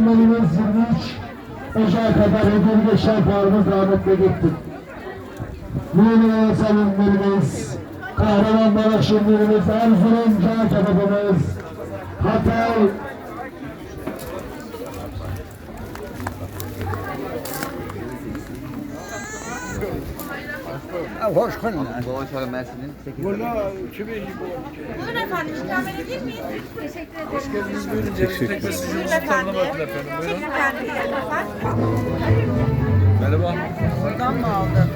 Şampiyonluğumuz 23 Ocak'a kadar ödül geçen puanımız rahmetle gitti. Yeni savunmalarımız, Kahramanmaraş ünlüğümüz, Erzurum can kebabımız, Hatay, hoş geldin. Boğaçlar Mersin'in 8. Buyurun efendim, ikram edebilir miyiz? Teşekkür ederim. Hoş geldiniz. Buyurun efendim. Çekin efendim. Merhaba. Oradan mı aldın?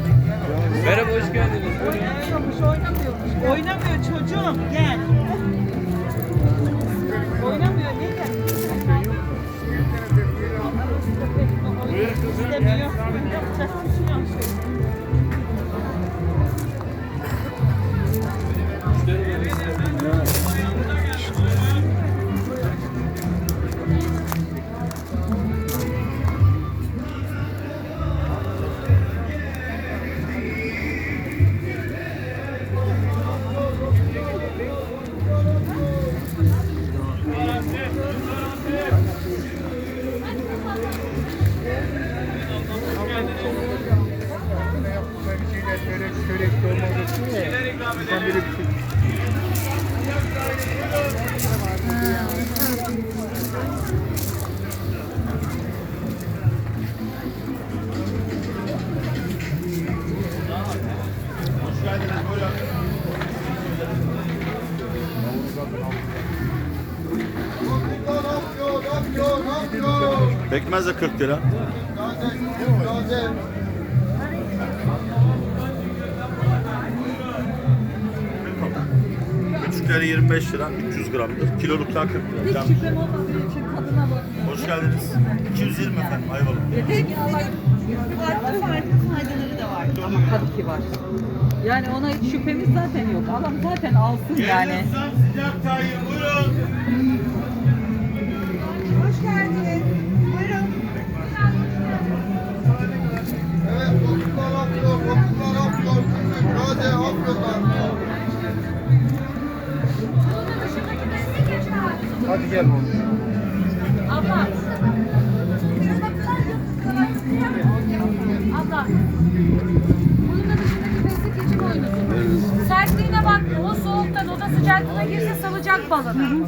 Merhaba, hoş geldiniz. Oynamıyormuş. Oynamıyor çocuğum. Gel. Oynamıyor. Ne gel? İstemiyor. Yapacak bir şey yok. Pekmez de 40 lira. Küçükleri 25 lira, 300 gramdır. Kiloluklar 40 lira. Can. Şüphem olmadığı için tadına bakıyorum. Hoş geldiniz. 220 efendim, Ayvalık. Farklı faydaları da var. Ama tabii ki var. Yani ona hiç şüphemiz zaten yok. Adam zaten alsın yani. Sıcak tayin, buyurun. Hoş geldiniz. Buyurun. Evet, okullar afyon, taze afyonlar. Hadi gel oğlum. Abla. Abla. Bunun da dışındaki pestik geçim oyunusu. Sertliğine bakma. O soğuktan oda sıcaklığına girse salacak balını.